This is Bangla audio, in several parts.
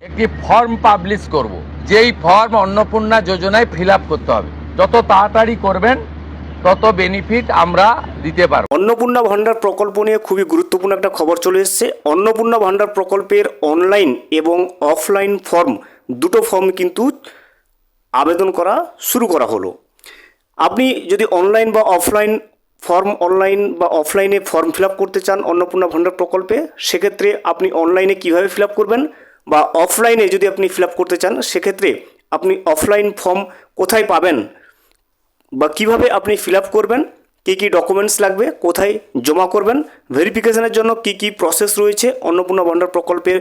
একটি ফর্ম পাবলিশ করব, যেই ফর্ম অন্নপূর্ণা যোজনায় ফিল আপ করতে হবে। যত তাড়াতাড়ি করবেন তত বেনিফিট আমরা দিতে পারব। অন্নপূর্ণা ভান্ডার প্রকল্প নিয়ে খুবই গুরুত্বপূর্ণ একটা খবর চলে এসেছে। অন্নপূর্ণা ভান্ডার প্রকল্পের অনলাইন এবং অফলাইন ফর্ম দুটো ফর্ম কিন্তু আবেদন করা শুরু করা হলো। আপনি যদি অনলাইন বা অফলাইনে ফর্ম ফিল আপ করতে চান অন্নপূর্ণা ভান্ডার প্রকল্পে, সেক্ষেত্রে আপনি অনলাইনে কীভাবে ফিল আপ করবেন, বা অফলাইনে যদি আপনি ফিল আপ করতে চান সেক্ষেত্রে আপনি অফলাইন ফর্ম কোথায় পাবেন বা কিভাবে আপনি ফিল আপ করবেন, কী কী ডকুমেন্টস লাগবে, কোথায় জমা করবেন, ভেরিফিকেশনের জন্য কী কী প্রসেস রয়েছে অন্নপূর্ণা ভান্ডার প্রকল্পের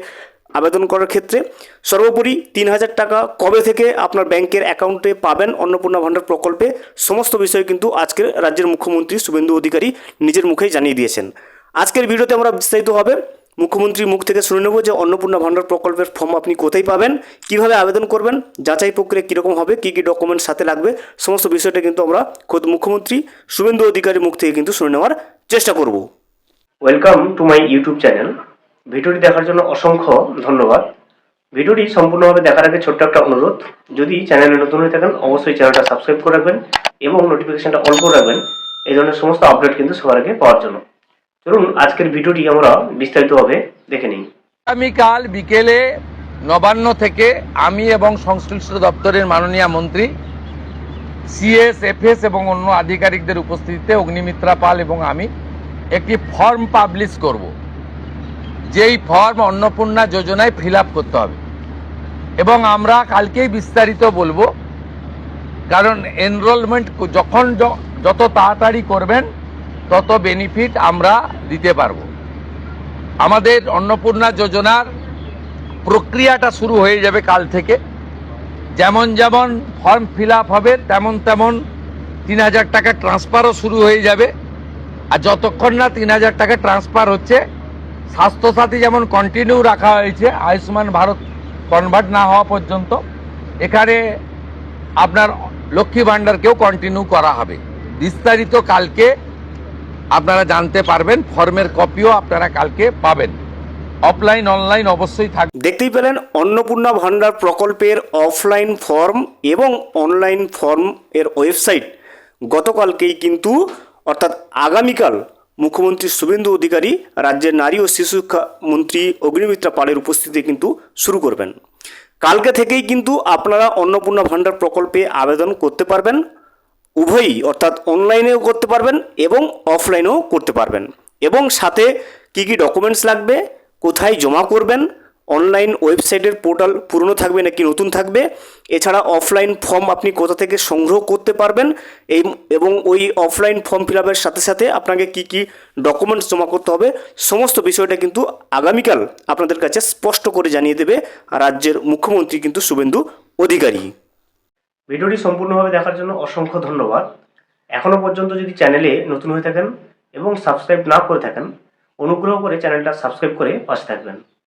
আবেদন করার ক্ষেত্রে, সর্বোপরি ৩,০০০ টাকা কবে থেকে আপনার ব্যাংকের অ্যাকাউন্টে পাবেন অন্নপূর্ণা ভান্ডার প্রকল্পে, সমস্ত বিষয় কিন্তু আজকের রাজ্যের মুখ্যমন্ত্রী শুভেন্দু অধিকারী নিজের মুখেই জানিয়ে দিয়েছেন। আজকের ভিডিওতে আমরা বিস্তারিতভাবে মুখ্যমন্ত্রীর মুখ থেকে শুনে নেব যে অন্নপূর্ণা ভান্ডার প্রকল্পের ফর্ম আপনি কোথায় পাবেন, কিভাবে আবেদন করবেন, যাচাই প্রক্রিয়া কীরকম হবে, কী কী ডকুমেন্টস সাথে লাগবে, সমস্ত বিষয়টা কিন্তু আমরা খোদ মুখ্যমন্ত্রী শুভেন্দু অধিকারীর মুখ থেকে কিন্তু শুনে নেওয়ার চেষ্টা করব। Welcome to my YouTube channel. ভিডিওটি দেখার জন্য অসংখ্য ধন্যবাদ। ভিডিওটি সম্পূর্ণভাবে দেখার আগে ছোট্ট একটা অনুরোধ, যদি চ্যানেলে নতুন হয়ে থাকেন অবশ্যই চ্যানেলটা সাবস্ক্রাইব করে রাখবেন এবং নোটিফিকেশনটা অন করে রাখবেন এই ধরনের সমস্ত আপডেট কিন্তু সবার আগে পাওয়ার জন্য। চলুন আজকের ভিডিওটি আমরা বিস্তারিতভাবে দেখে নিই। আগামীকাল বিকেলে নবান্ন থেকে আমি এবং সংশ্লিষ্ট দপ্তরের মাননীয় মন্ত্রী, সিএস, এফএস এবং অন্য আধিকারিকদের উপস্থিতিতে অগ্নিমিত্রা পাল এবং আমি একটি ফর্ম পাবলিশ করব, যেই ফর্ম অন্নপূর্ণা যোজনায় ফিল আপ করতে হবে। এবং আমরা কালকেই বিস্তারিত বলবো, কারণ এনরোলমেন্ট যত তাড়াতাড়ি করবেন তত বেনিফিট আমরা দিতে পারবো। আমাদের অন্নপূর্ণা যোজনার প্রক্রিয়াটা শুরু হয়ে যাবে কাল থেকে। যেমন যেমন ফর্ম ফিল আপ হবে তেমন ৩,০০০ টাকা ট্রান্সফারও শুরু হয়ে যাবে। আর যতক্ষণ না ৩,০০০ টাকা ট্রান্সফার হচ্ছে, স্বাস্থ্যসাথী যেমন কন্টিনিউ রাখা হয়েছে আয়ুষ্মান ভারত কনভার্ট না হওয়া পর্যন্ত, এখানে আপনার লক্ষ্মী ভাণ্ডারকেও কন্টিনিউ করা হবে। বিস্তারিত কালকে আপনারা জানতে পারবেন, ফর্মের কপিও আপনারা কালকে পাবেন। অফলাইন অনলাইন অবশ্যই থাকবে। দেখতেই পেলেন অন্নপূর্ণা ভান্ডার প্রকল্পের অফলাইন ফর্ম এবং অনলাইন ফর্ম এর ওয়েবসাইট গতকালকেই কিন্তু অর্থাৎ আগামীকাল মুখ্যমন্ত্রী শুভেন্দু অধিকারী রাজ্যের নারী ও শিশু শিক্ষা মন্ত্রী অগ্নিমিত্রা পালের উপস্থিতিতে কিন্তু শুরু করবেন। কালকে থেকেই কিন্তু আপনারা অন্নপূর্ণা ভান্ডার প্রকল্পে আবেদন করতে পারবেন। উভয়ই, অর্থাৎ অনলাইনেও করতে পারবেন এবং অফলাইনেও করতে পারবেন। এবং সাথে কী কী ডকুমেন্টস লাগবে, কোথায় জমা করবেন, অনলাইন ওয়েবসাইটের পোর্টাল পুরনো থাকবে নাকি নতুন থাকবে, এছাড়া অফলাইন ফর্ম আপনি কোথা থেকে সংগ্রহ করতে পারবেন, এবং ওই অফলাইন ফর্ম ফিল আপের সাথে সাথে আপনাকে কী কী ডকুমেন্টস জমা করতে হবে, সমস্ত বিষয়টা কিন্তু আগামীকাল আপনাদের কাছে স্পষ্ট করে জানিয়ে দেবে রাজ্যের মুখ্যমন্ত্রী কিন্তু শুভেন্দু অধিকারী। ভিডিওটি সম্পূর্ণভাবে দেখার জন্য অসংখ্য ধন্যবাদ। এখনও পর্যন্ত যদি চ্যানেলে নতুন হয়ে থাকেন এবং সাবস্ক্রাইব না করে থাকেন, অনুগ্রহ করে চ্যানেলটা সাবস্ক্রাইব করে পাশে থাকবেন।